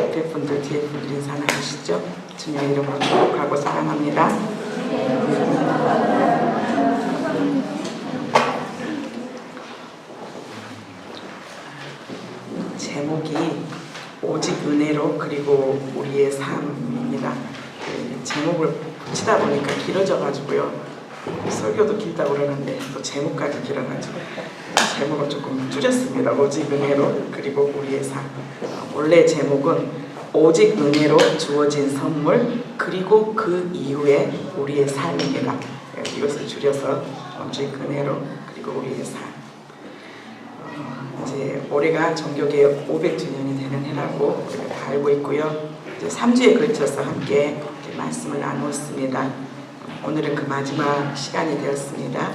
옆에 분들, 뒤에 분들 인사 나누시죠? 주님의 이름으로 축복하고 사랑합니다. 제목이 오직 은혜로 그리고 우리의 삶입니다. 제목을 붙이다 보니까 길어져가지고요. 설교도 길다고 그러는데 또 제목까지 길어가지고 제목을 조금 줄였습니다. 오직 은혜로 그리고 우리의 삶. 원래 제목은 오직 은혜로 주어진 선물 그리고 그 이후에 우리의 삶입니다. 이것을 줄여서 오직 은혜로 그리고 우리의 삶. 이제 올해가 종교개혁 500주년이 되는 해라고 우리가 다 알고 있고요. 이제 3주에 걸쳐서 함께 말씀을 나누었습니다. 오늘은 그 마지막 시간이 되었습니다.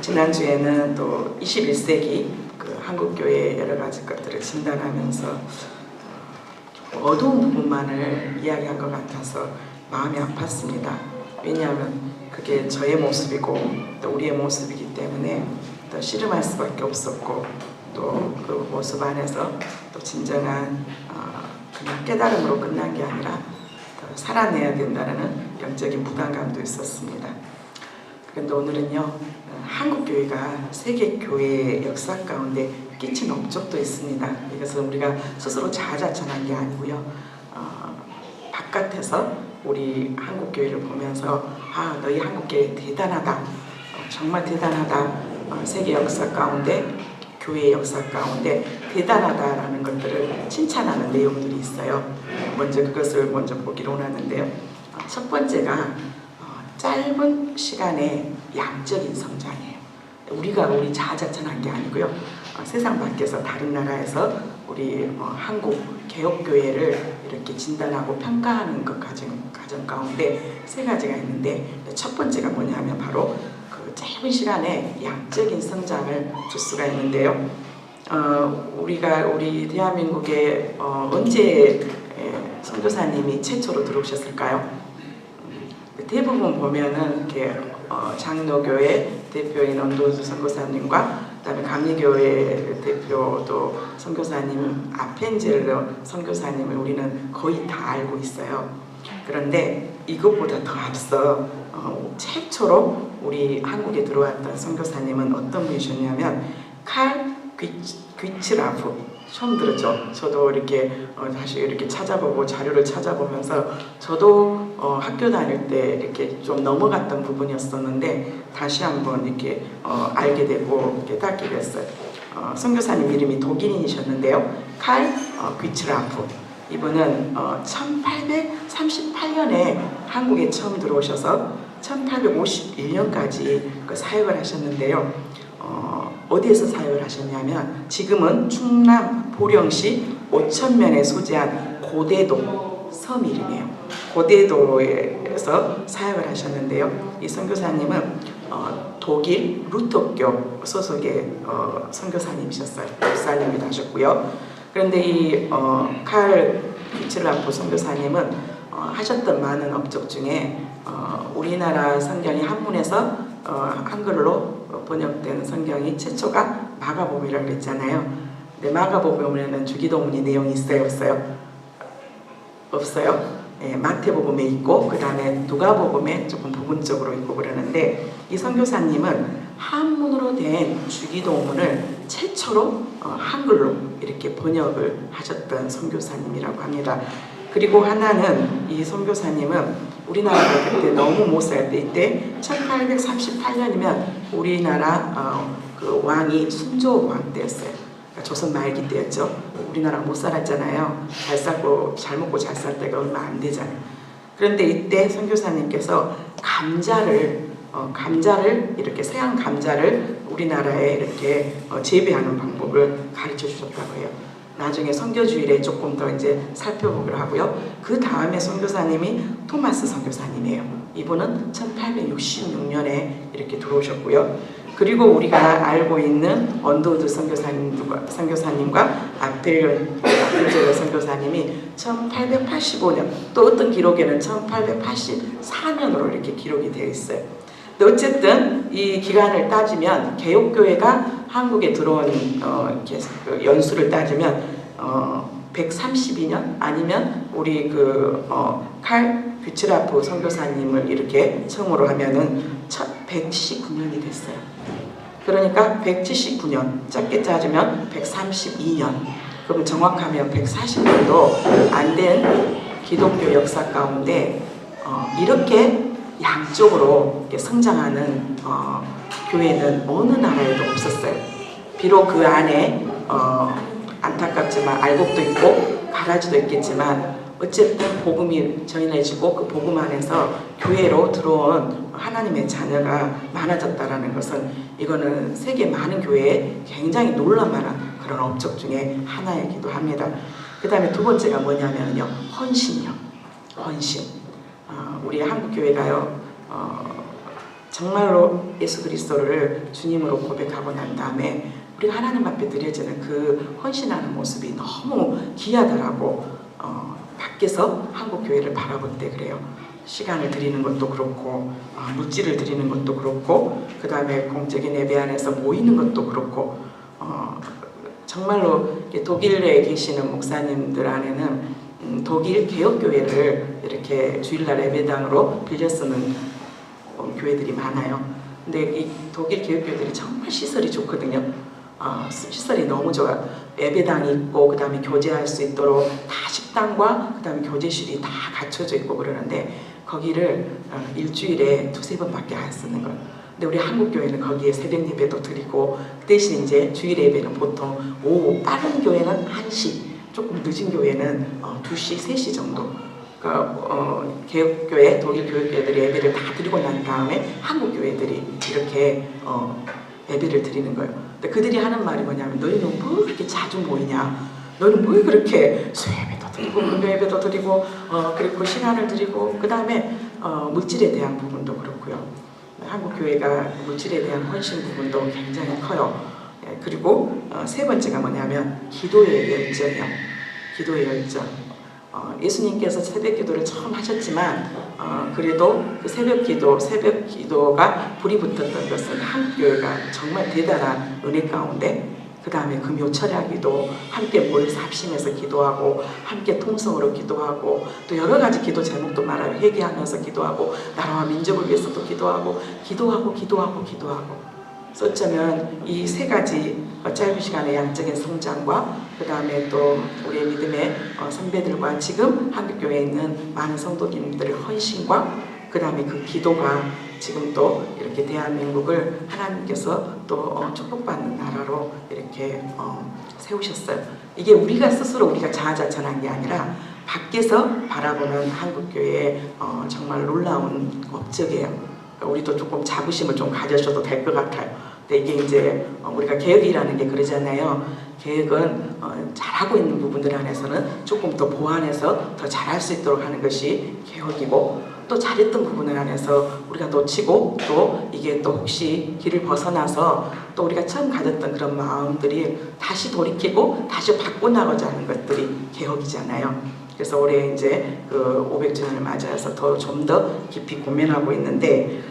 지난주에는 또 21세기 그 한국교회의 여러 가지 것들을 진단하면서 어두운 부분만을 이야기한 것 같아서 마음이 아팠습니다. 왜냐하면 그게 저의 모습이고 또 우리의 모습이기 때문에 또 씨름할 수밖에 없었고 또 그 모습 안에서 또 진정한 그냥 깨달음으로 끝난 게 아니라 더 살아내야 된다는 영적인 부담감도 있었습니다. 그런데 오늘은요, 한국교회가 세계교회의 역사 가운데 끼친 업적도 있습니다. 이것은 우리가 스스로 자아자찬한 게 아니고요. 바깥에서 우리 한국교회를 보면서 너희 한국교회 대단하다. 정말 대단하다. 세계 역사 가운데, 교회의 역사 가운데 대단하다라는 것들을 칭찬하는 내용들이 있어요. 먼저 그것을 먼저 보기로 원하는데요. 첫 번째가 짧은 시간에 양적인 성장이에요. 우리 자아자찬한 게 아니고요. 세상 밖에서 다른 나라에서 우리 한국 개혁교회를 이렇게 진단하고 평가하는 것 과정 가운데 세 가지가 있는데 첫 번째가 뭐냐면 바로 그 짧은 시간에 양적인 성장을 줄 수가 있는데요. 우리 대한민국에 언제 선교사님이 최초로 들어오셨을까요? 대부분 보면은 이렇게 장로교회 대표인 언도주 선교사님과 그다음에 감리교회 대표도 선교사님 아펜젤러 선교사님을 우리는 거의 다 알고 있어요. 그런데 이것보다 더 앞서 최초로 우리 한국에 들어왔던 선교사님은 어떤 분이셨냐면 칼 귀츠라프. 처음 들었죠. 저도 이렇게 다시 이렇게 찾아보고 자료를 찾아보면서 저도 학교 다닐 때 이렇게 좀 넘어갔던 부분이었었는데 다시 한번 이렇게 알게 되고 깨닫게 됐어요. 선교사님 이름이 독일인이셨는데요. 칼 귀츠라프. 이분은 1838년에 한국에 처음 들어오셔서 1851년까지 그 사역을 하셨는데요. 어디에서 사역을 하셨냐면 지금은 충남 보령시 오천면에 소재한 고대도 섬 이름이에요. 고대도에서 사역을 하셨는데요. 이 선교사님은 독일 루터교 소속의 선교사님이셨어요. 목사님이 하셨고요. 그런데 이 칼 귀츠라프 선교사님은 하셨던 많은 업적 중에 우리나라 성경이 한문에서 한글로 번역된 성경이 최초가 마가복음이라고 그랬잖아요. 근데 마가복음에는 주기도문이 내용이 있어요, 없어요? 없어요. 마태복음에 있고 그 다음에 누가복음에 조금 부분적으로 있고 그러는데 이 선교사님은 한문으로 된 주기도문을 최초로 한글로 이렇게 번역을 하셨던 선교사님이라고 합니다. 그리고 하나는 이 선교사님은 우리나라가 그때 너무 못 살 때 이때 1838년이면 우리나라 그 왕이 순조 왕 때였어요. 그러니까 조선 말기 때였죠. 우리나라 못 살았잖아요. 잘 살고 잘 먹고 잘 살 때가 얼마 안 되잖아요. 그런데 이때 선교사님께서 감자를 이렇게 새한 감자를 우리나라에 이렇게 재배하는 방법을 가르쳐 주셨다고 해요. 나중에 선교주일에 조금 더 이제 살펴보기로 하고요. 그 다음에 선교사님이 토마스 선교사님이에요. 이분은 1866년에 이렇게 들어오셨고요. 그리고 우리가 알고 있는 언더우드 선교사님과 아펠젤러 선교사님이 1885년, 또 어떤 기록에는 1884년으로 이렇게 기록이 되어 있어요. 근데 어쨌든 이 기간을 따지면 개혁교회가 한국에 들어온 연수를 따지면 132년 아니면 우리 칼 뷰츠라프 선교사님을 이렇게 처음으로 하면은 179년이 됐어요. 그러니까 179년 짧게 짜주면 132년, 그럼 정확하면 140년도 안 된 기독교 역사 가운데 이렇게 양쪽으로 이렇게 성장하는 교회는 어느 나라에도 없었어요. 비록 그 안에 안타깝지만 알곡도 있고 가라지도 있겠지만 어쨌든 복음이 전해지고 그 복음 안에서 교회로 들어온 하나님의 자녀가 많아졌다라는 것은 이거는 세계 많은 교회에 굉장히 놀랄만한 그런 업적 중에 하나이기도 합니다. 그 다음에 두 번째가 뭐냐면요, 헌신이요. 헌신. 우리 한국 교회가요, 정말로 예수 그리스도를 주님으로 고백하고 난 다음에 우리가 하나님 앞에 드려지는 그 헌신하는 모습이 너무 귀하다라고 밖에서 한국 교회를 바라볼 때 그래요. 시간을 드리는 것도 그렇고 물질을 드리는 것도 그렇고 그 다음에 공적인 예배 안에서 모이는 것도 그렇고 정말로 독일에 계시는 목사님들 안에는 독일 개혁교회를 이렇게 주일날 예배당으로 빌려 쓰는 교회들이 많아요. 근데 이 독일 개혁교회들이 정말 시설이 좋거든요. 시설이 너무 좋아요. 예배당이 있고 그 다음에 교제할 수 있도록 다 식당과 그 다음에 교제실이 다 갖춰져 있고 그러는데 거기를 일주일에 2-3번밖에 안 쓰는 거예요. 근데 우리 한국교회는 거기에 새벽 예배도 드리고 대신 이제 주일 예배는 보통 오후, 빠른 교회는 1시, 조금 늦은 교회는 2시, 3시 정도. 그러니까 개혁교회, 독일 교회들이 예배를 다 드리고 난 다음에 한국 교회들이 이렇게 예배를 드리는 거예요. 근데 그들이 하는 말이 뭐냐면 너희는 뭐 그렇게 자주 모이냐? 너는 뭐 그렇게 수예배도 드리고 금요예배도 드리고 그리고 시간을 드리고 그 다음에 물질에 대한 부분도 그렇고요. 한국 교회가 물질에 대한 헌신 부분도 굉장히 커요. 그리고 세 번째가 뭐냐면 기도의 열정이요. 기도의 열정. 예수님께서 새벽 기도를 처음 하셨지만 그래도 그 새벽 기도가 불이 붙었던 것은 한국 교회가 정말 대단한 은혜 가운데 그 다음에 금요 철야기도 함께 모여서 합심해서 기도하고 함께 통성으로 기도하고 또 여러 가지 기도 제목도 말아요. 회개하면서 기도하고 나라와 민족을 위해서도 기도하고 어쩌면 이 세 가지 짧은 시간의 양적인 성장과 그 다음에 또 우리의 믿음의 선배들과 지금 한국교회에 있는 많은 성도님들의 헌신과 그 다음에 그 기도가 지금 또 이렇게 대한민국을 하나님께서 또 축복받는 나라로 이렇게 세우셨어요. 이게 우리가 스스로 우리가 자아자찬한 게 아니라 밖에서 바라보는 한국교회의 정말 놀라운 업적이에요. 우리도 조금 자부심을 좀 가져셔도 될 것 같아요. 근데 이게 이제 우리가 개혁이라는 게 그러잖아요. 개혁은 잘하고 있는 부분들 안에서는 조금 더 보완해서 더 잘할 수 있도록 하는 것이 개혁이고 또 잘했던 부분을 안에서 우리가 놓치고 또 이게 또 혹시 길을 벗어나서 또 우리가 처음 가졌던 그런 마음들이 다시 돌이키고 다시 바꿔나가자 하는 것들이 개혁이잖아요. 그래서 올해 이제 그 500주년을 맞아서 좀 더 깊이 고민하고 있는데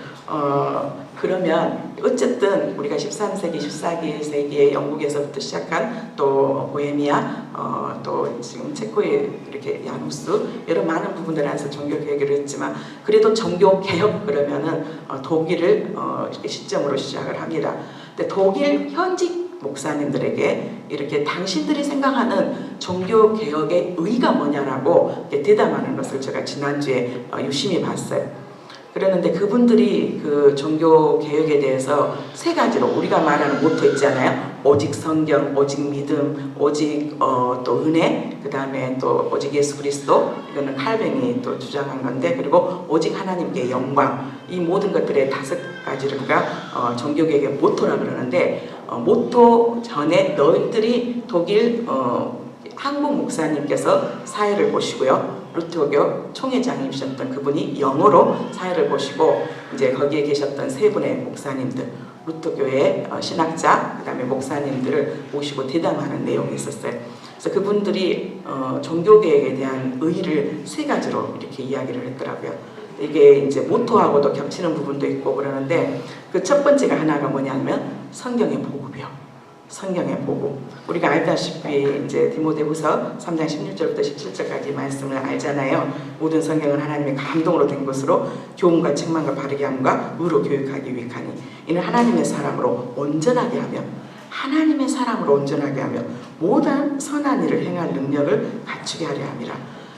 그러면 어쨌든 우리가 13세기, 14세기에 영국에서부터 시작한 또 보헤미아, 또 지금 체코의 이렇게 야누스 여러 많은 부분들 안에서 종교 개혁을 했지만 그래도 종교 개혁 그러면은 독일을 시점으로 시작을 합니다. 근데 독일 현직 목사님들에게 이렇게 당신들이 생각하는 종교 개혁의 의의가 뭐냐라고 대담하는 것을 제가 지난주에 유심히 봤어요. 그랬는데 그분들이 그 종교 개혁에 대해서 세 가지로 우리가 말하는 모토 있잖아요. 오직 성경, 오직 믿음, 오직 또 은혜, 그 다음에 또 오직 예수 그리스도, 이거는 칼뱅이 또 주장한 건데, 그리고 오직 하나님께 영광, 이 모든 것들의 5가지를 우리가 종교 개혁의 모토라 그러는데 모토 전에 너희들이 독일 한국 목사님께서 사회를 보시고요. 루터교 총회장이셨던 그분이 영어로 사회를 보시고 이제 거기에 계셨던 세 분의 목사님들, 루터교의 신학자, 그 다음에 목사님들을 모시고 대담하는 내용이 있었어요. 그래서 그분들이 종교개혁에 대한 의의를 3가지로 이렇게 이야기를 했더라고요. 이게 이제 모토하고도 겹치는 부분도 있고 그러는데 그 첫 번째가 하나가 뭐냐면 성경의 보급이요. 성경의 복음. 우리가 알다시피 이제 디모데후서 3장 16절부터 17절까지 말씀을 알잖아요. 모든 성경은 하나님의 감동으로 된 것으로 교훈과 책망과 바르게 함과 의로 교육하기 위하니 이는 하나님의 사람으로 온전하게 하며 하나님의 사람으로 온전하게 하며 모든 선한 일을 행할 능력을 갖추게 하려 함이라.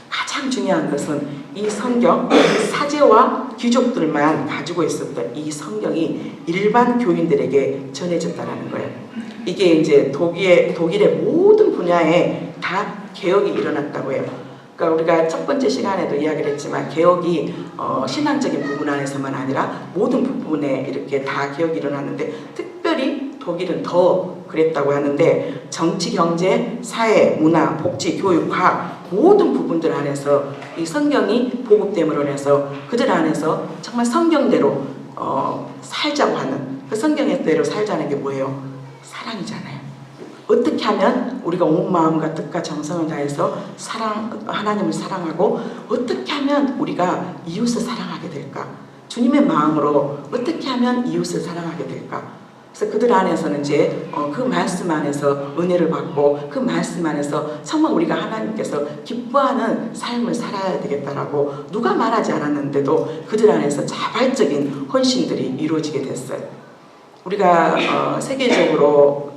가장 중요한 것은 이 성경 사제와 귀족들만 가지고 있었던 이 성경이 일반 교인들에게 전해졌다는 거예요. 이게 이제 독일의 모든 분야에 다 개혁이 일어났다고 해요. 그러니까 우리가 첫 번째 시간에도 이야기를 했지만 개혁이 신앙적인 부분 안에서만 아니라 모든 부분에 이렇게 다 개혁이 일어났는데 특별히 독일은 더 그랬다고 하는데 정치, 경제, 사회, 문화, 복지, 교육, 과학 모든 부분들 안에서 이 성경이 보급됨으로 해서 그들 안에서 정말 성경대로 살자고 하는 그 성경의 대로 살자는 게 뭐예요? 사랑이잖아요. 어떻게 하면 우리가 온 마음과 뜻과 정성을 다해서 하나님을 사랑하고 어떻게 하면 우리가 이웃을 사랑하게 될까? 주님의 마음으로 어떻게 하면 이웃을 사랑하게 될까? 그래서 그들 안에서는 이제 그 말씀 안에서 은혜를 받고 그 말씀 안에서 정말 우리가 하나님께서 기뻐하는 삶을 살아야 되겠다라고 누가 말하지 않았는데도 그들 안에서 자발적인 헌신들이 이루어지게 됐어요. 우리가 세계적으로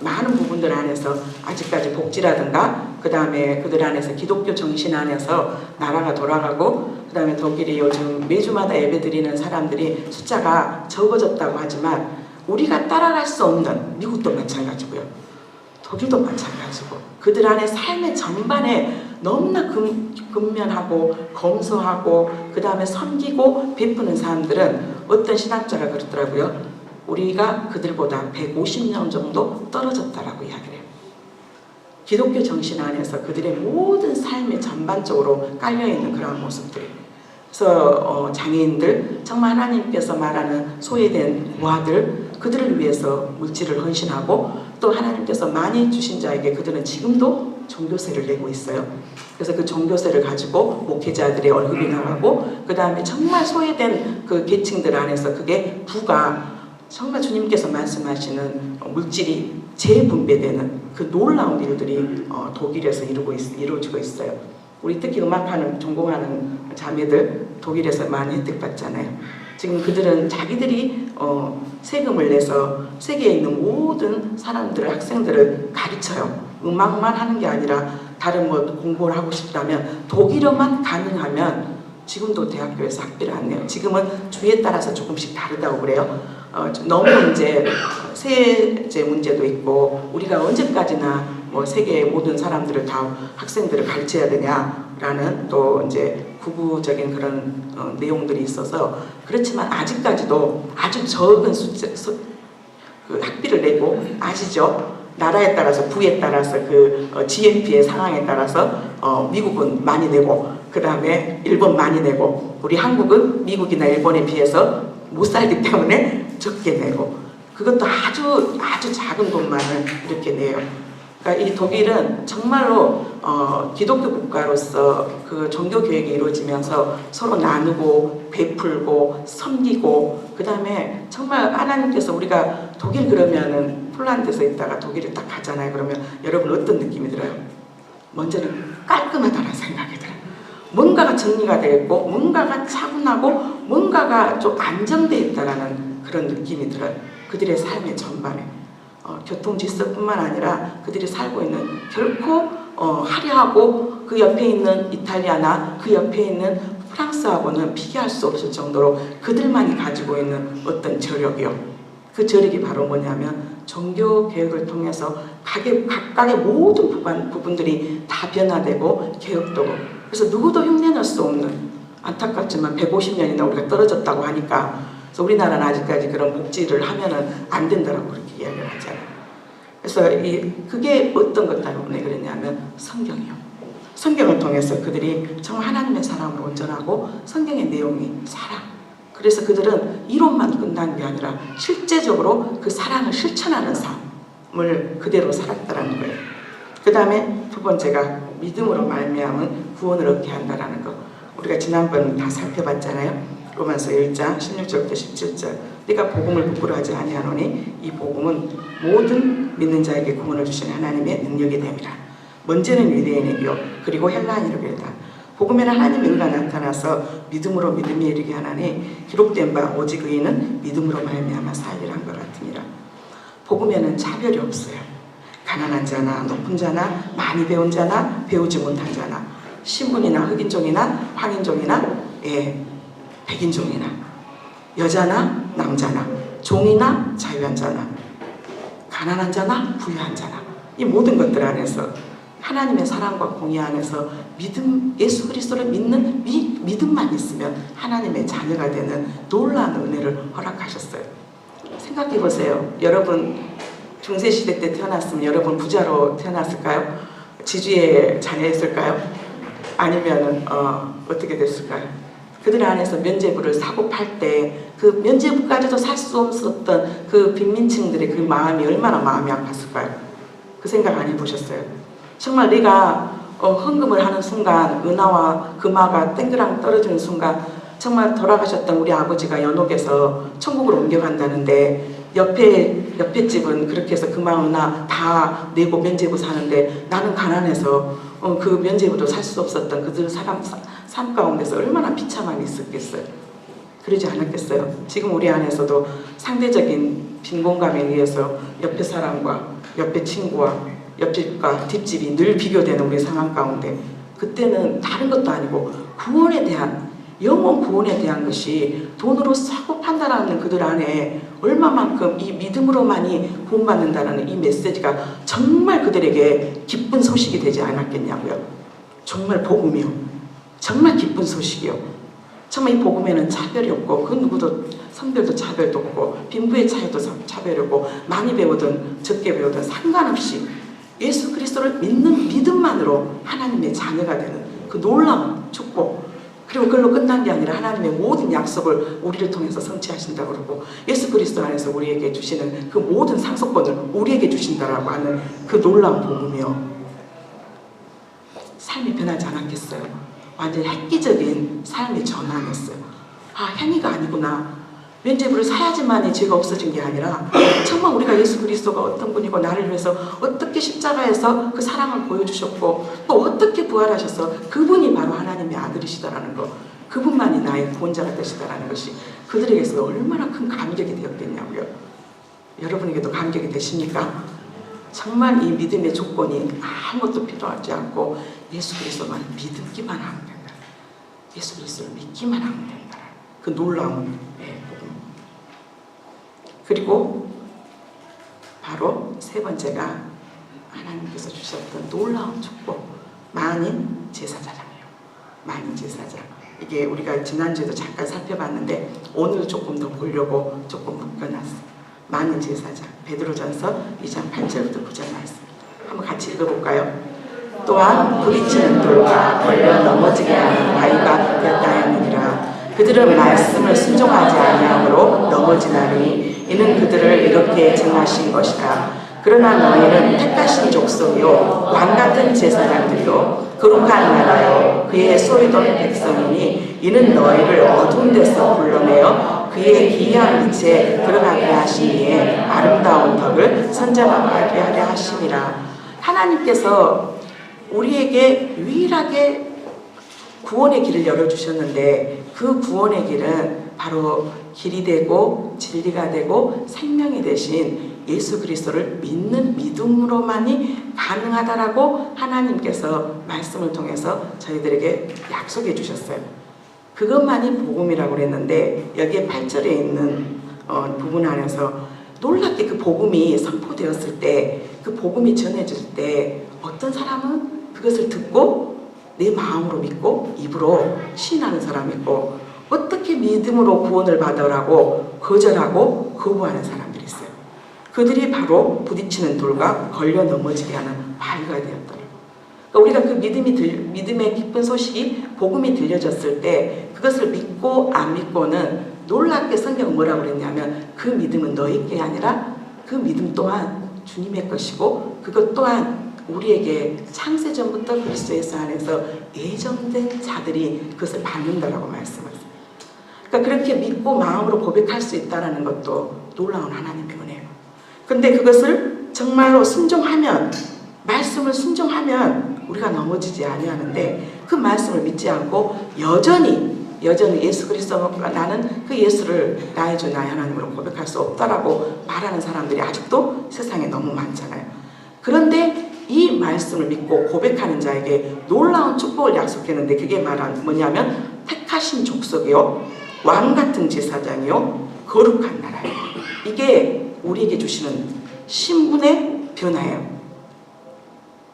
많은 부분들 안에서 아직까지 복지라든가 그 다음에 그들 안에서 기독교 정신 안에서 나라가 돌아가고 그 다음에 독일이 요즘 매주마다 예배드리는 사람들이 숫자가 적어졌다고 하지만 우리가 따라갈 수 없는 미국도 마찬가지고요. 독일도 마찬가지고 그들 안에 삶의 전반에 너무나 근면하고 검소하고 그 다음에 섬기고 베푸는 사람들은 어떤 신학자가 그러더라고요. 우리가 그들보다 150년 정도 떨어졌다라고 이야기를 해요. 기독교 정신 안에서 그들의 모든 삶의 전반적으로 깔려있는 그런 모습들이. 그래서 장애인들, 정말 하나님께서 말하는 소외된 고아들, 그들을 위해서 물질을 헌신하고 또 하나님께서 많이 주신 자에게 그들은 지금도 종교세를 내고 있어요. 그래서 그 종교세를 가지고 목회자들의 월급이 나가고 그 다음에 정말 소외된 그 계층들 안에서 그게 부가 정말 주님께서 말씀하시는 물질이 재분배되는 그 놀라운 일들이 독일에서 이루어지고 있어요. 우리 특히 음악하는 전공하는 자매들 독일에서 많이 혜택 받잖아요. 지금 그들은 자기들이 세금을 내서 세계에 있는 모든 사람들을 학생들을 가르쳐요. 음악만 하는 게 아니라 다른 뭐 공부를 하고 싶다면 독일어만 가능하면 지금도 대학교에서 학비를 안 내요. 지금은 주에 따라서 조금씩 다르다고 그래요. 너무 이제 세제 문제도 있고 우리가 언제까지나 뭐 세계의 모든 사람들을 다 학생들을 가르쳐야 되냐라는 또 이제 구구적인 그런 내용들이 있어서 그렇지만 아직까지도 아주 적은 그 학비를 내고 아시죠? 나라에 따라서 부에 따라서 그 GNP의 상황에 따라서 미국은 많이 내고 그 다음에 일본 많이 내고 우리 한국은 미국이나 일본에 비해서 못 살기 때문에 적게 내고 그것도 아주 작은 돈만을 이렇게 내요. 그러니까 이 독일은 정말로 기독교 국가로서 그 종교 교육이 이루어지면서 서로 나누고 베풀고 섬기고 그 다음에 정말 하나님께서 우리가 독일 그러면은 폴란드에서 있다가 독일을 딱 가잖아요. 그러면 여러분 어떤 느낌이 들어요? 먼저는 깔끔하다는 생각이 들어요. 뭔가가 정리가 되어 있고 뭔가가 차분하고 뭔가가 좀 안정되어 있다는 그런 느낌이 들어요. 그들의 삶의 전반에 교통질서뿐만 아니라 그들이 살고 있는 결코 화려하고 그 옆에 있는 이탈리아나 그 옆에 있는 프랑스하고는 비교할 수 없을 정도로 그들만이 가지고 있는 어떤 저력이요. 그 저력이 바로 뭐냐면 종교 개혁을 통해서 각각의 모든 부분들이 다 변화되고 개혁되고 그래서 누구도 흉내낼 수 없는 안타깝지만 150년이나 우리가 떨어졌다고 하니까 그래서 우리나라는 아직까지 그런 복지를 하면은 안 된다라고 그렇게 이야기를 하잖아요. 그래서 그게 어떤 것 때문에 그랬냐면 성경이요. 성경을 통해서 그들이 정말 하나님의 사랑으로 온전하고 성경의 내용이 사랑. 그래서 그들은 이론만 끝난 게 아니라 실제적으로 그 사랑을 실천하는 삶을 그대로 살았다는 거예요. 그 다음에 두 번째가 믿음으로 말미암은 구원을 얻게 한다라는 거. 우리가 지난번 다 살펴봤잖아요. 로마서 1장 16절부터 17절. 내가 복음을 부끄러워하지 아니하노니 이 복음은 모든 믿는 자에게 구원을 주시는 하나님의 능력이 됨이라. 먼저는 유대인에게요 그리고 헬라인에게다. 복음에는 하나님의 의가 나타나서 믿음으로 믿음에 이르게 하나니 기록된 바 오직 의인은 믿음으로 말미암아 살리라 한 것 같으니라. 복음에는 차별이 없어요. 가난한 자나 높은 자나 많이 배운 자나 배우지 못한 자나 신분이나 흑인종이나 황인종이나 백인종이나 여자나 남자나 종이나 자유한 자나 가난한 자나 부유한 자나 이 모든 것들 안에서 하나님의 사랑과 공의 안에서 믿음, 예수 그리스도를 믿는 믿음만 있으면 하나님의 자녀가 되는 놀라운 은혜를 허락하셨어요. 생각해 보세요. 여러분 중세시대 때 태어났으면 여러분 부자로 태어났을까요? 지주의 자녀였을까요? 아니면 어떻게 됐을까요? 그들 안에서 면죄부를 사고 팔 때 그 면죄부까지도 살 수 없었던 그 빈민층들의 그 마음이 얼마나 마음이 아팠을까요? 그 생각 안 해보셨어요? 정말 내가 헌금을 하는 순간 은하와 금화가 땡그랑 떨어지는 순간 정말 돌아가셨던 우리 아버지가 연옥에서 천국으로 옮겨간다는데 옆에 집은 그렇게 해서 금화 은하 다 내고 면죄부 사는데 나는 가난해서 그 면죄부도 살 수 없었던 그들 삶 가운데서 얼마나 비참함이 있었겠어요. 그러지 않았겠어요. 지금 우리 안에서도 상대적인 빈곤감에 의해서 옆에 사람과 옆에 친구와 옆집과 뒷집이 늘 비교되는 우리 상황 가운데 그때는 다른 것도 아니고 구원에 대한 영원 구원에 대한 것이 돈으로 사고 판단하는 그들 안에 얼마만큼 이 믿음으로만이 구원받는다는 이 메시지가 정말 그들에게 기쁜 소식이 되지 않았겠냐고요. 정말 복음이요. 정말 기쁜 소식이요. 정말 이 복음에는 차별이 없고 그 누구도 성별도 차별도 없고 빈부의 차이도 차별이 없고 많이 배우든 적게 배우든 상관없이 예수 그리스도를 믿는 믿음만으로 하나님의 자녀가 되는 그 놀라운 축복 그리고 그걸로 끝난 게 아니라 하나님의 모든 약속을 우리를 통해서 성취하신다고 그러고 예수 그리스도 안에서 우리에게 주시는 그 모든 상속권을 우리에게 주신다라고 하는 그 놀라운 복음이요. 삶이 변하지 않았겠어요? 완전 획기적인 삶의 전환이었어요. 아, 행위가 아니구나. 면죄부를 사야지만이 죄가 없어진 게 아니라 정말 우리가 예수 그리스도가 어떤 분이고 나를 위해서 어떻게 십자가에서 그 사랑을 보여주셨고 또 어떻게 부활하셔서 그분이 바로 하나님의 아들이시다라는 거 그분만이 나의 구원자가 되시다라는 것이 그들에게서 얼마나 큰 감격이 되었겠냐고요. 여러분에게도 감격이 되십니까? 정말 이 믿음의 조건이 아무것도 필요하지 않고 예수 그리스도만 믿기만 하면 된다. 예수 그리스도를 믿기만 하면 된다. 그 놀라운 복음. 그리고 바로 세 번째가 하나님께서 주셨던 놀라운 축복 만인 제사장이에요. 만인 제사장. 이게 우리가 지난주에도 잠깐 살펴봤는데 오늘 조금 더 보려고 조금 묶어놨어요. 만인 제사장. 베드로전서 2장 8절부터 9절 말씀. 한번 같이 읽어볼까요? 또한 부딪히는 돌과 걸려 넘어지게 하는 바위가 되었다 하느니라. 그들은 말씀을 순종하지 아니함으로 넘어지나니 이는 그들을 이렇게 정하신 것이다. 그러나 너희는 택하신 족속이요 왕같은 제사장들이요 거룩한 나라요 그의 소유된 백성이니 이는 너희를 어두운 데서 불러내어 그의 기이한 빛에 들어가게 하시니에 아름다운 덕을 선전하게 하려 하심이라. 하나님께서 우리에게 유일하게 구원의 길을 열어주셨는데 그 구원의 길은 바로 길이 되고 진리가 되고 생명이 되신 예수 그리스도를 믿는 믿음으로만이 가능하다라고 하나님께서 말씀을 통해서 저희들에게 약속해 주셨어요. 그것만이 복음이라고 그랬는데 여기에 8절에 있는 부분 안에서 놀랍게 그 복음이 선포되었을 때 그 복음이 전해질 때 어떤 사람은 그것을 듣고 내 마음으로 믿고 입으로 시인하는 사람이 있고 어떻게 믿음으로 구원을 받으라고 거절하고 거부하는 사람들이 있어요. 그들이 바로 부딪히는 돌과 걸려 넘어지게 하는 바위가 되었더라고요. 그러니까 우리가 그 믿음의 기쁜 소식이 복음이 들려졌을 때 그것을 믿고 안 믿고는 놀랍게 성경은 뭐라고 그랬냐면 그 믿음은 너희께 아니라 그 믿음 또한 주님의 것이고 그것 또한 우리에게 창세전부터 그리스도 예수 안에서 예정된 자들이 그것을 받는다라고 말씀하셨어요. 그러니까 그렇게 믿고 마음으로 고백할 수 있다는 것도 놀라운 하나님의 은혜예요. 근데 그것을 정말로 순종하면, 말씀을 순종하면 우리가 넘어지지 아니하는데, 그 말씀을 믿지 않고 여전히 예수 그리스도가 나는 그 예수를 나의 주 나의 하나님으로 고백할 수 없다라고 말하는 사람들이 아직도 세상에 너무 많잖아요. 그런데 이 말씀을 믿고 고백하는 자에게 놀라운 축복을 약속했는데, 그게 뭐냐면 택하신 족속이요, 왕같은 제사장이요, 거룩한 나라예요. 이게 우리에게 주시는 신분의 변화예요.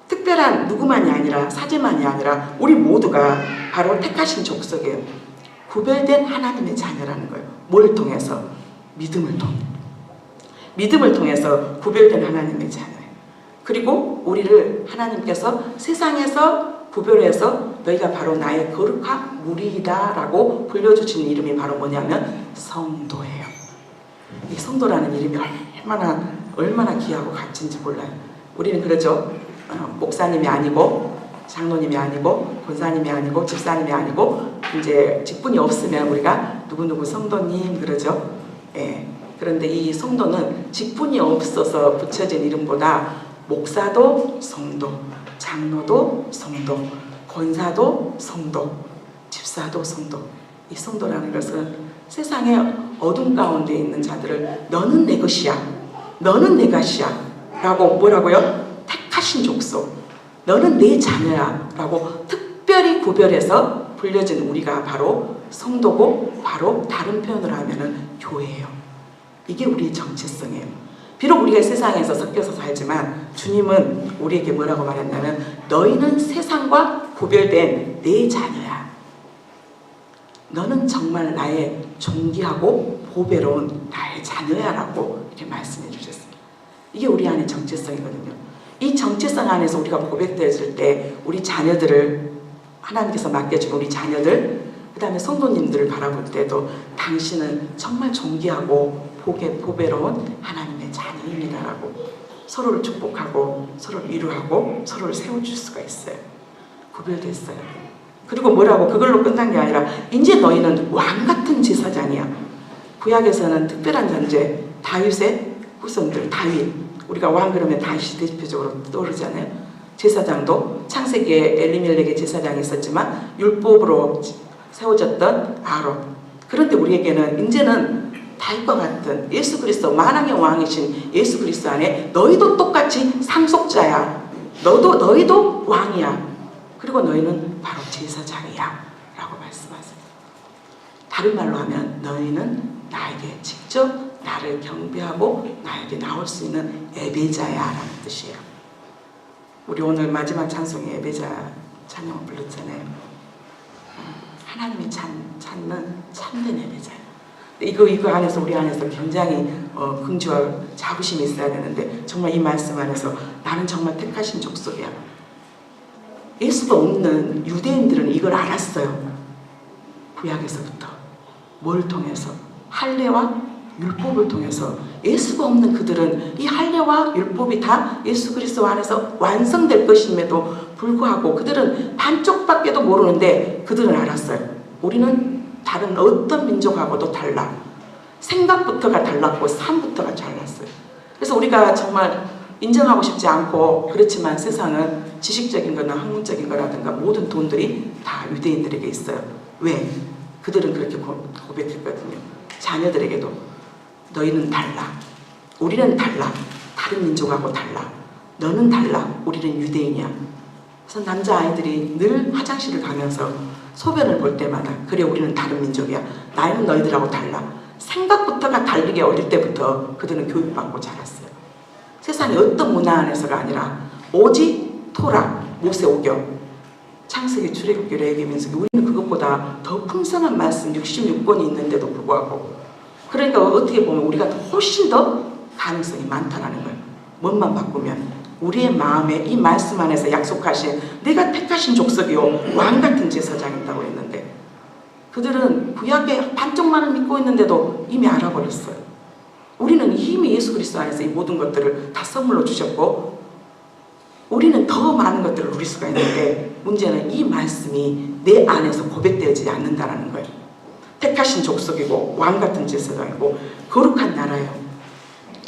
특별한 누구만이 아니라, 사제만이 아니라 우리 모두가 바로 택하신 족속이에요. 구별된 하나님의 자녀라는 거예요. 뭘 통해서? 믿음을 통해서 구별된 하나님의 자녀예요. 그리고 우리를 하나님께서 세상에서 구별해서 너희가 바로 나의 거룩한 무리이다 라고 불려주시는 이름이 바로 뭐냐면 성도예요. 이 성도라는 이름이 얼마나 귀하고 값진지 몰라요. 우리는 그러죠. 목사님이 아니고 장로님이 아니고 권사님이 아니고 집사님이 아니고 이제 직분이 없으면 우리가 누구누구 성도님 그러죠. 예. 그런데 이 성도는 직분이 없어서 붙여진 이름보다 목사도 성도, 장로도 성도, 권사도 성도, 집사도 성도. 이 성도라는 것은 세상의 어둠 가운데 있는 자들을 너는 내 것이야, 너는 내 것이야 라고 뭐라고요? 택하신 족속, 너는 내 자녀야 라고 특별히 구별해서 불려진 우리가 바로 성도고, 바로 다른 표현으로 하면은 교회예요. 이게 우리의 정체성이에요. 비록 우리가 세상에서 섞여서 살지만 주님은 우리에게 뭐라고 말했냐면 너희는 세상과 구별된 내 자녀야. 너는 정말 나의 존귀하고 보배로운 나의 자녀야 라고 이렇게 말씀해 주셨어요. 이게 우리 안의 정체성이거든요. 이 정체성 안에서 우리가 고백되었을 때 우리 자녀들을 하나님께서 맡겨준 우리 자녀들, 그 다음에 성도님들을 바라볼 때도 당신은 정말 존귀하고 보배로운 하나님의 자녀입니다라고 서로를 축복하고 서로를 위로하고 서로를 세워줄 수가 있어요. 구별됐어요. 그리고 뭐라고 그걸로 끝난 게 아니라 이제 너희는 왕같은 제사장이야. 구약에서는 특별한 존재 다윗의 후손들, 다윗, 우리가 왕 그러면 다윗이 대표적으로 떠오르잖아요. 제사장도 창세기에 엘리멜렉의 제사장이 있었지만 율법으로 세워졌던 아론. 그런데 우리에게는 이제는 다윗과 같은 예수 그리스도, 만왕의 왕이신 예수 그리스도 안에 너희도 똑같이 상속자야. 너희도 왕이야. 그리고 너희는 바로 제사장이야 라고 말씀하세요. 다른 말로 하면 너희는 나에게 직접 나를 경배하고 나에게 나올 수 있는 예배자야 라는 뜻이에요. 우리 오늘 마지막 찬송에 예배자 찬양을 불렀잖아요. 하나님이 찾는 참된 예배자예요. 이거 안에서 우리 안에서 굉장히 긍지와 자부심이 있어야 되는데, 정말 이 말씀 안에서 나는 정말 택하신 족속이야. 예수가 없는 유대인들은 이걸 알았어요. 구약에서부터. 뭘 통해서? 할례와 율법을 통해서. 예수가 없는 그들은 이 할례와 율법이 다 예수 그리스도 안에서 완성될 것임에도 불구하고 그들은 반쪽밖에도 모르는데 그들은 알았어요. 우리는 다른 어떤 민족하고도 달라. 생각부터가 달랐고 삶부터가 달랐어요. 그래서 우리가 정말 인정하고 싶지 않고, 그렇지만 세상은 지식적인 거나 학문적인 거라든가 모든 돈들이 다 유대인들에게 있어요. 왜? 그들은 그렇게 고백했거든요. 자녀들에게도 너희는 달라. 우리는 달라. 다른 민족하고 달라. 너는 달라. 우리는 유대인이야. 그래서 남자아이들이 늘 화장실을 가면서 소변을 볼 때마다 그래 우리는 다른 민족이야. 나이는 너희들하고 달라. 생각부터가 다르게 어릴 때부터 그들은 교육받고 자랐어요. 세상의 어떤 문화 안에서가 아니라 오직 토라, 모세오경, 창세기, 출애굽기, 레위기, 민수기, 우리는 그것보다 더 풍성한 말씀 66권이 있는데도 불구하고, 그러니까 어떻게 보면 우리가 훨씬 더 가능성이 많다라는 거예요. 뭔만 바꾸면 우리의 마음에 이 말씀 안에서 약속하신 내가 택하신 족속이요 왕같은 제사장이라고 했는데, 그들은 구약의 반쪽만을 믿고 있는데도 이미 알아버렸어요. 우리는 이미 예수 그리스도 안에서 이 모든 것들을 다 선물로 주셨고 우리는 더 많은 것들을 누릴 수가 있는데, 문제는 이 말씀이 내 안에서 고백되지 않는다는 거예요. 택하신 족속이고 왕같은 제사장이고 거룩한 나라예요.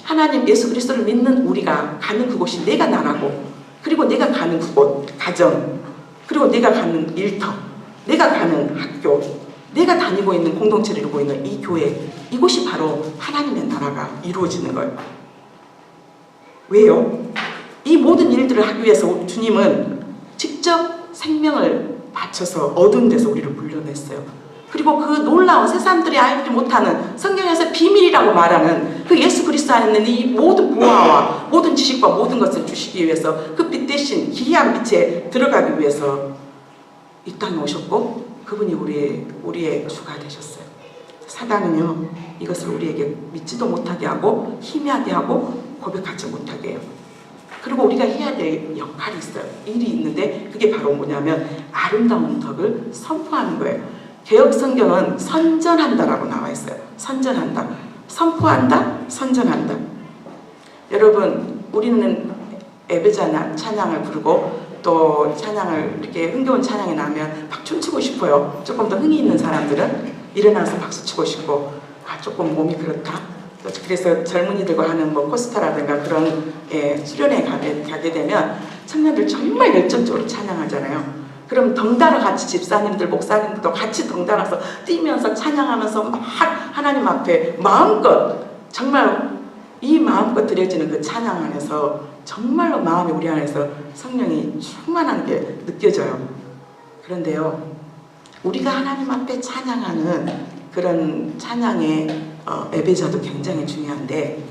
하나님 예수 그리스도를 믿는 우리가 가는 그곳이 내가 나라고, 그리고 내가 가는 그곳 가정, 그리고 내가 가는 일터, 내가 가는 학교, 내가 다니고 있는 공동체를 이루고 있는 이 교회, 이곳이 바로 하나님의 나라가 이루어지는 거예요. 왜요? 이 모든 일들을 하기 위해서 주님은 직접 생명을 바쳐서 어두운 데서 우리를 불러냈어요. 그리고 그 놀라운 세상들이 알지 못하는 성경에서 비밀이라고 말하는 그 예수 그리스도 안에 있는 이 모든 보화와 모든 지식과 모든 것을 주시기 위해서 그 빛 대신 기이한 빛에 들어가기 위해서 이 땅에 오셨고, 그분이 우리의 주가 되셨어요. 사단은요, 이것을 우리에게 믿지도 못하게 하고 희미하게 하고 고백하지 못하게 해요. 그리고 우리가 해야 될 역할이 있어요. 일이 있는데 그게 바로 뭐냐면 아름다운 덕을 선포하는 거예요. 개역 성경은 선전한다라고 나와 있어요. 선전한다, 선포한다, 선전한다. 여러분, 우리는 예배자 찬양을 부르고 또 찬양을 이렇게 흥겨운 찬양이 나면 막 춤추고 싶어요. 조금 더 흥이 있는 사람들은 일어나서 박수 치고 싶고, 조금 몸이 그렇다. 그래서 젊은이들과 하는 뭐 코스타라든가 그런 수련회 가게 되면 청년들 정말 열정적으로 찬양하잖아요. 그럼 덩달아 같이 집사님들, 목사님들도 같이 덩달아서 뛰면서 찬양하면서 막 하나님 앞에 마음껏, 정말 이 마음껏 드려지는 그 찬양 안에서 정말로 마음이 우리 안에서 성령이 충만한 게 느껴져요. 그런데요, 우리가 하나님 앞에 찬양하는 그런 찬양의 예배자도 굉장히 중요한데,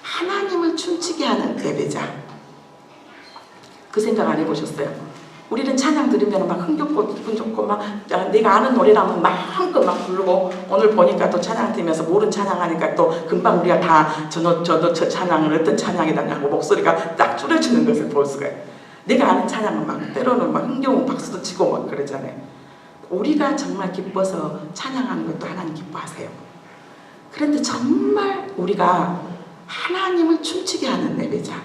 하나님을 춤추게 하는 예배자, 그 생각 안 해보셨어요? 우리는 찬양 들으면 막 흥겹고 기분 좋고 막 내가 아는 노래라면 마음껏 막 부르고, 오늘 보니까 또 찬양 들으면서 모른 찬양하니까 또 금방 우리가 다 저도 저 찬양을 어떤 찬양이다냐고 목소리가 딱 줄여주는 것을 볼 수가 있어요. 내가 아는 찬양은 막 때로는 막 흥겨운 박수도 치고 막 그러잖아요. 우리가 정말 기뻐서 찬양하는 것도 하나님 기뻐하세요. 그런데 정말 우리가 하나님을 춤추게 하는 예배자,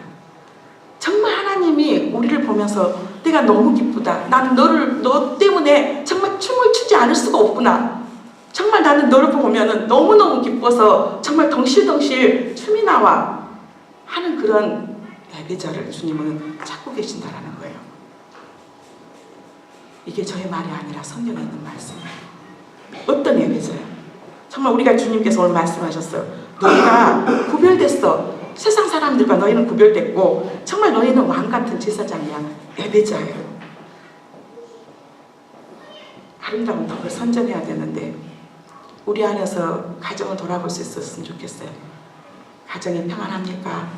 정말 하나님이 우리를 보면서 내가 너무 기쁘다, 나는 너 때문에 정말 춤을 추지 않을 수가 없구나, 정말 나는 너를 보면은 너무너무 기뻐서 정말 덩실덩실 춤이 나와 하는 그런 예배자를 주님은 찾고 계신다라는 거예요. 이게 저의 말이 아니라 성경에 있는 말씀이에요. 어떤 예배자예요? 정말 우리가 주님께서 오늘 말씀하셨어요. 너희가 구별됐어. 세상 사람들과 너희는 구별됐고 정말 너희는 왕같은 제사장이야. 예배자예요. 아름다운 덕을 선전해야 되는데 우리 안에서 가정을 돌아볼 수 있었으면 좋겠어요. 가정이 평안합니까?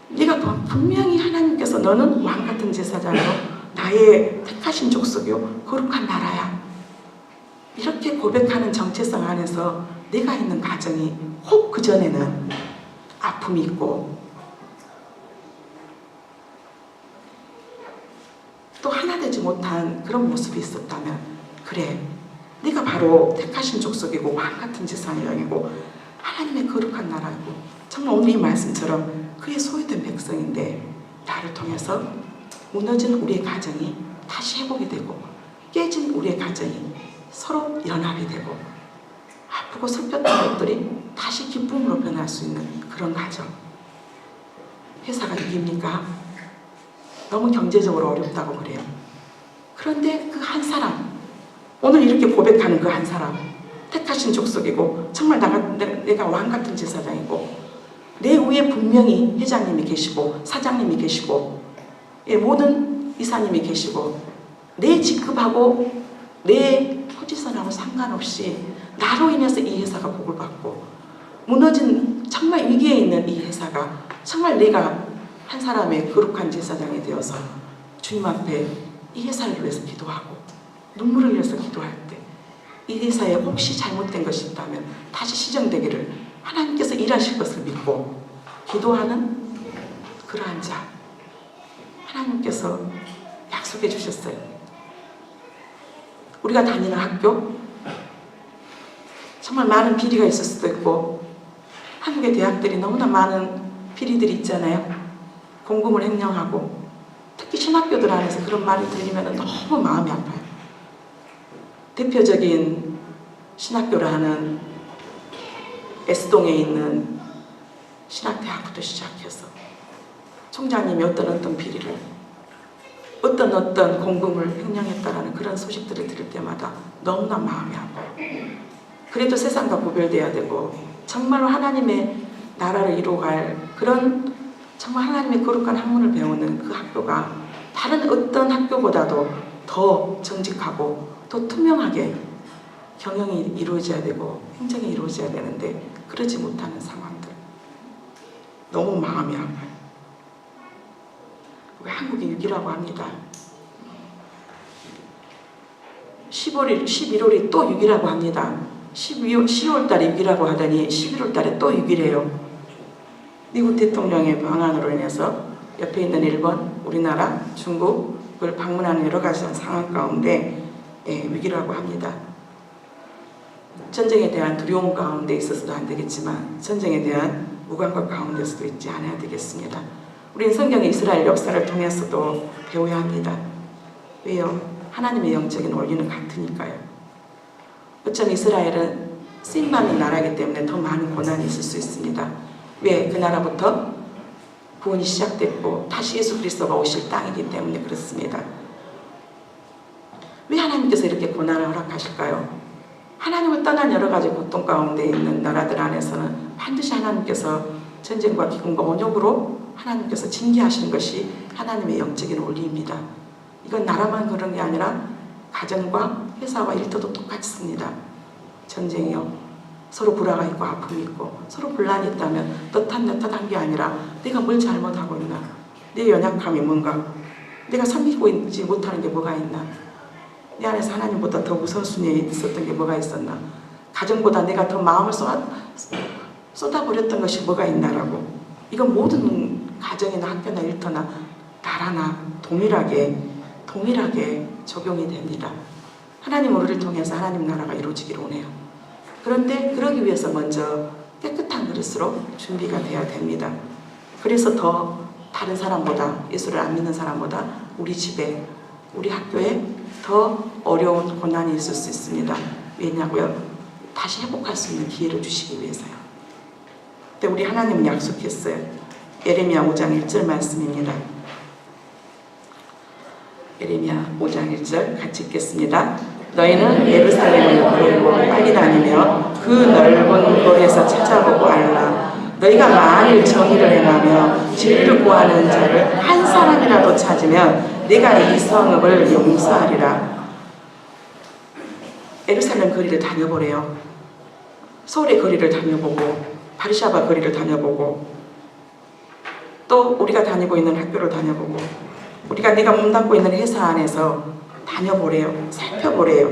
네가 분명히 하나님께서 너는 왕같은 제사장이요, 나의 택하신 족속이요, 거룩한 나라야, 이렇게 고백하는 정체성 안에서 내가 있는 가정이 혹 그전에는 아픔이 있고 또 하나 되지 못한 그런 모습이 있었다면, 그래, 네가 바로 택하신 족속이고 왕같은 제사장이고 하나님의 거룩한 나라고, 정말 오늘 이 말씀처럼 그의 소유된 백성인데 나를 통해서 무너진 우리의 가정이 다시 회복이 되고 깨진 우리의 가정이 서로 연합이 되고 아프고 슬펐던 것들이 다시 기쁨으로 변할 수 있는 그런 가정. 회사가 이깁니까? 너무 경제적으로 어렵다고 그래요. 그런데 그 한 사람, 오늘 이렇게 고백하는 그 한 사람, 택하신 족속이고 정말 내가 왕같은 제사장이고 내 위에 분명히 회장님이 계시고 사장님이 계시고 모든 이사님이 계시고 내 직급하고 내 포지션하고 상관없이 나로 인해서 이 회사가 복을 받고 무너진 정말 위기에 있는 이 회사가 정말 내가 한 사람의 거룩한 제사장이 되어서 주님 앞에 이 회사를 위해서 기도하고 눈물을 흘려서 기도할 때 이 회사에 혹시 잘못된 것이 있다면 다시 시정되기를 하나님께서 일하실 것을 믿고 기도하는 그러한 자, 하나님께서 약속해 주셨어요. 우리가 다니는 학교, 정말 많은 비리가 있을 수도 있고 한국의 대학들이 너무나 많은 비리들이 있잖아요. 공금을 횡령하고 특히 신학교들 안에서 그런 말이 들리면 너무 마음이 아파요. 대표적인 신학교를 하는 S동에 있는 신학대학부터 시작해서 총장님이 어떤 비리를 어떤 공금을 횡령했다라는 그런 소식들을 들을 때마다 너무나 마음이 아파요. 그래도 세상과 구별돼야 되고 정말로 하나님의 나라를 이루어갈 그런 정말 하나님의 거룩한 학문을 배우는 그 학교가 다른 어떤 학교보다도 더 정직하고 더 투명하게 경영이 이루어져야 되고 행정이 이루어져야 되는데 그러지 못하는 상황들 너무 마음이 아파요. 왜 한국이 6이라고 합니다. 11월이 또 6이라고 합니다. 10월 달에 6이라고 하더니 11월 달에 또 6이래요. 미국 대통령의 방한으로 인해서 옆에 있는 일본, 우리나라, 중국을 방문하는 여러 가지 상황 가운데 위기라고 합니다. 전쟁에 대한 두려움 가운데 있어서도 안 되겠지만 전쟁에 대한 무감각 가운데서도 있지 않아야 되겠습니다. 우리는 성경의 이스라엘 역사를 통해서도 배워야 합니다. 왜요? 하나님의 영적인 원리는 같으니까요. 어쩜 이스라엘은 쓰임받는 나라이기 때문에 더 많은 고난이 있을 수 있습니다. 왜? 그 나라부터 구원이 시작됐고 다시 예수 그리스도가 오실 땅이기 때문에 그렇습니다. 왜 하나님께서 이렇게 고난을 허락하실까요? 하나님을 떠난 여러 가지 고통 가운데 있는 나라들 안에서는 반드시 하나님께서 전쟁과 기근과 원욕으로 하나님께서 징계하시는 것이 하나님의 영적인 원리입니다. 이건 나라만 그런 게 아니라 가정과 회사와 일터도 똑같습니다. 전쟁이요. 서로 불화가 있고 아픔이 있고 서로 분란이 있다면 너 탓한 게 아니라 내가 뭘 잘못하고 있나? 내 연약함이 뭔가? 내가 섬기고 있지 못하는 게 뭐가 있나? 내 안에서 하나님보다 더 우선순위에 있었던 게 뭐가 있었나? 가정보다 내가 더 마음을 쏟아버렸던 것이 뭐가 있나라고. 이건 모든 가정이나 학교나 일터나 나라나 동일하게 적용이 됩니다. 하나님 우리를 통해서 하나님 나라가 이루어지기를 원해요. 그런데 그러기 위해서 먼저 깨끗한 그릇으로 준비가 돼야 됩니다. 그래서 더 다른 사람보다 예수를 안 믿는 사람보다 우리 집에 우리 학교에 더 어려운 고난이 있을 수 있습니다. 왜냐고요? 다시 회복할 수 있는 기회를 주시기 위해서요. 근데 우리 하나님은 약속했어요. 예레미야 5장 1절 말씀입니다. 예레미야 5장 1절 같이 읽겠습니다. 너희는 예루살렘을 돌고 빨리 다니며 그 넓은 거리에서 찾아보고 알라. 너희가 만일 정의를 행하며 진리를 구하는 자를 한 사람이라도 찾으면 내가 이 성읍을 용서하리라. 예루살렘 거리를 다녀보래요. 서울의 거리를 다녀보고 바르샤바 거리를 다녀보고 또 우리가 다니고 있는 학교를 다녀보고 내가 몸담고 있는 회사 안에서 다녀보래요. 살펴보래요.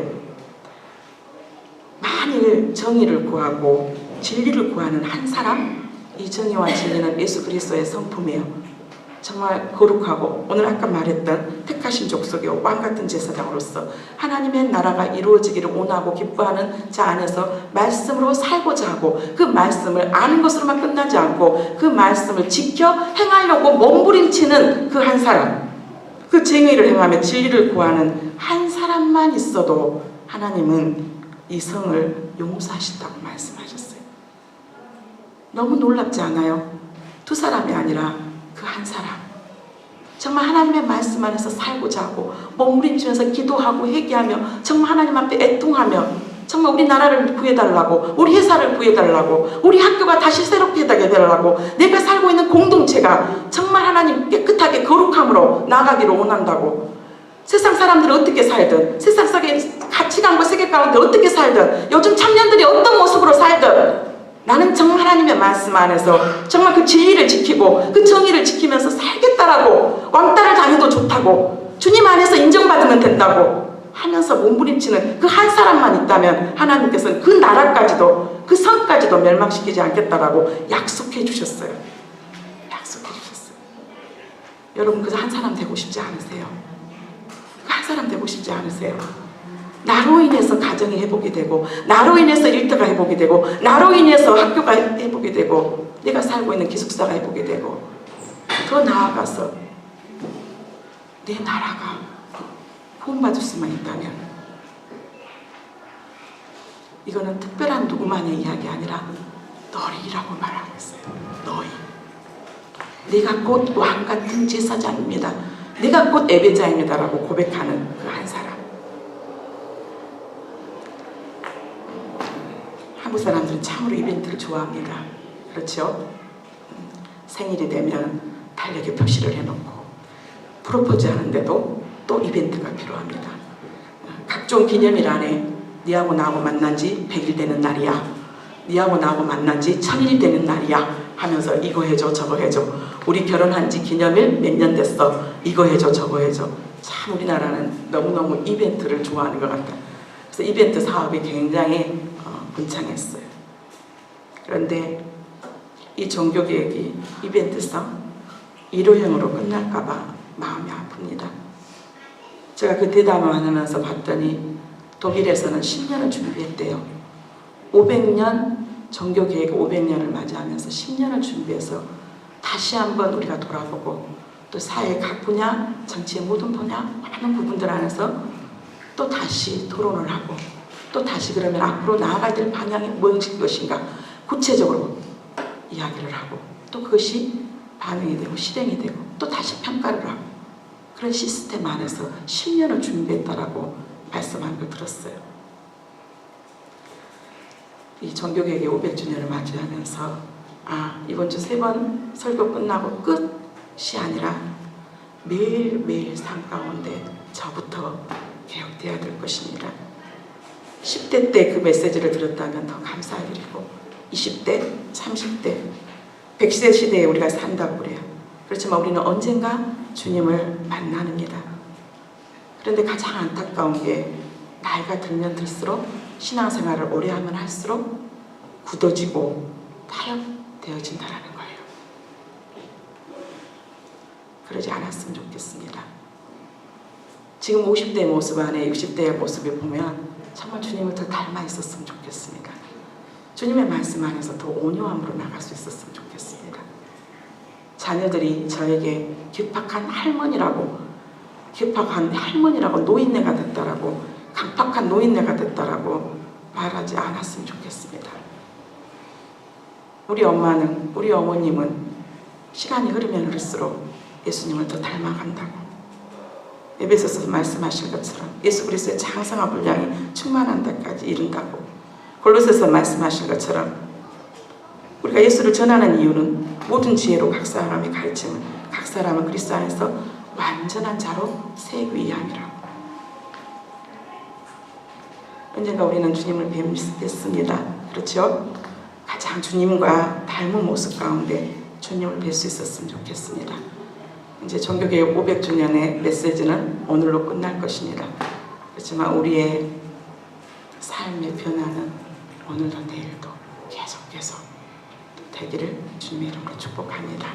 만일 정의를 구하고 진리를 구하는 한 사람, 이 정의와 진리는 예수 그리스도의 성품이에요. 정말 거룩하고 오늘 아까 말했던 택하신 족속의 왕같은 제사장으로서 하나님의 나라가 이루어지기를 원하고 기뻐하는 자 안에서 말씀으로 살고자 하고 그 말씀을 아는 것으로만 끝나지 않고 그 말씀을 지켜 행하려고 몸부림치는 그 한 사람, 그 정의를 행하며 진리를 구하는 한 사람만 있어도 하나님은 이 성을 용서하신다고 말씀하셨어요. 너무 놀랍지 않아요? 두 사람이 아니라 그 한 사람. 정말 하나님의 말씀 안에서 살고자 하고 몸부림치면서 기도하고 회개하며 정말 하나님 앞에 애통하며 정말 우리 나라를 구해달라고, 우리 회사를 구해달라고, 우리 학교가 다시 새롭게 해달라고, 내가 살고 있는 공동체가 정말 하나님 깨끗하게 거룩함으로 나아가기를 원한다고. 세상 사람들이 어떻게 살든, 세상 속의 가치관과 세계 가운데 어떻게 살든, 요즘 청년들이 어떤 모습으로 살든 나는 정말 하나님의 말씀 안에서 정말 그 진리를 지키고 그 정의를 지키면서 살겠다라고, 왕따를 당해도 좋다고, 주님 안에서 인정받으면 된다고 하면서 몸부림치는 그 한 사람만 있다면 하나님께서는 그 나라까지도 그 성까지도 멸망시키지 않겠다라고 약속해 주셨어요. 약속해 주셨어요. 여러분 그 한 사람 되고 싶지 않으세요? 그 한 사람 되고 싶지 않으세요? 나로 인해서 가정이 회복이 되고, 나로 인해서 일터가 회복이 되고, 나로 인해서 학교가 회복이 되고, 내가 살고 있는 기숙사가 회복이 되고, 더 나아가서 내 나라가 구원받을 수만 있다면 이거는 특별한 누구만의 이야기 아니라 너희라고 말하고 있어요. 너희. 내가 곧 왕같은 제사장입니다. 내가 곧 예배자입니다 라고 고백하는 그 한 사람. 한국 사람들은 참으로 이벤트를 좋아합니다. 그렇죠? 생일이 되면 달력에 표시를 해놓고 프로포즈 하는데도 또 이벤트가 필요합니다. 각종 기념일 안에 니하고 나하고 만난 지 100일 되는 날이야. 니하고 나하고 만난 지 1000일이 되는 날이야 하면서 이거 해줘 저거 해줘. 우리 결혼한 지 기념일 몇 년 됐어. 이거 해줘 저거 해줘. 참 우리나라는 너무너무 이벤트를 좋아하는 것 같아요. 그래서 이벤트 사업이 굉장히 번창했어요. 그런데 이 종교개혁이 이벤트성 일호형으로 끝날까봐 마음이 아픕니다. 제가 그 대담을 하면서 봤더니 독일에서는 10년을 준비했대요. 500년 종교개혁 500년을 맞이하면서 10년을 준비해서 다시 한번 우리가 돌아보고 또 사회 각 분야, 정치의 모든 분야 많은 부분들 안에서 또 다시 토론을 하고 또 다시 그러면 앞으로 나아가야 될 방향이 무엇일 것인가 구체적으로 이야기를 하고 또 그것이 반영이 되고 실행이 되고 또 다시 평가를 하고 그런 시스템 안에서 10년을 준비했다라고 말씀한 걸 들었어요. 이 종교개혁의 500주년을 맞이하면서 이번 주 3번 설교 끝나고 끝이 아니라 매일매일 삶 가운데 저부터 개혁되어야 될 것입니다. 10대 때 그 메시지를 들었다면 더 감사할 일이고 20대, 30대, 100세 시대에 우리가 산다고 그래요. 그렇지만 우리는 언젠가 주님을 만납니다. 그런데 가장 안타까운 게 나이가 들면 들수록 신앙생활을 오래 하면 할수록 굳어지고 타협되어진다는 거예요. 그러지 않았으면 좋겠습니다. 지금 50대의 모습 안에 60대의 모습을 보면 정말 주님을 더 닮아 있었으면 좋겠습니다. 주님의 말씀 안에서 더 온유함으로 나갈 수 있었으면 좋겠습니다. 자녀들이 저에게 깊박한 할머니라고 노인네가 됐다라고 강팍한 노인네가 됐다라고 말하지 않았으면 좋겠습니다. 우리 어머님은 시간이 흐르면 흐를수록 예수님을 더 닮아간다고 에베소서 말씀하신 것처럼 예수 그리스도의 장성한 분량이 충만한 데까지 이른다고 골로새서 말씀하신 것처럼 우리가 예수를 전하는 이유는 모든 지혜로 각 사람의 가르침을 각 사람은 그리스도 안에서 완전한 자로 세우기 위함이라고. 언젠가 우리는 주님을 뵙습니다. 그렇죠? 가장 주님과 닮은 모습 가운데 주님을 뵐 수 있었으면 좋겠습니다. 이제 종교개혁 500주년의 메시지는 오늘로 끝날 것입니다. 그렇지만 우리의 삶의 변화는 오늘도 내일도 계속 되기를 주님의 이름으로 축복합니다.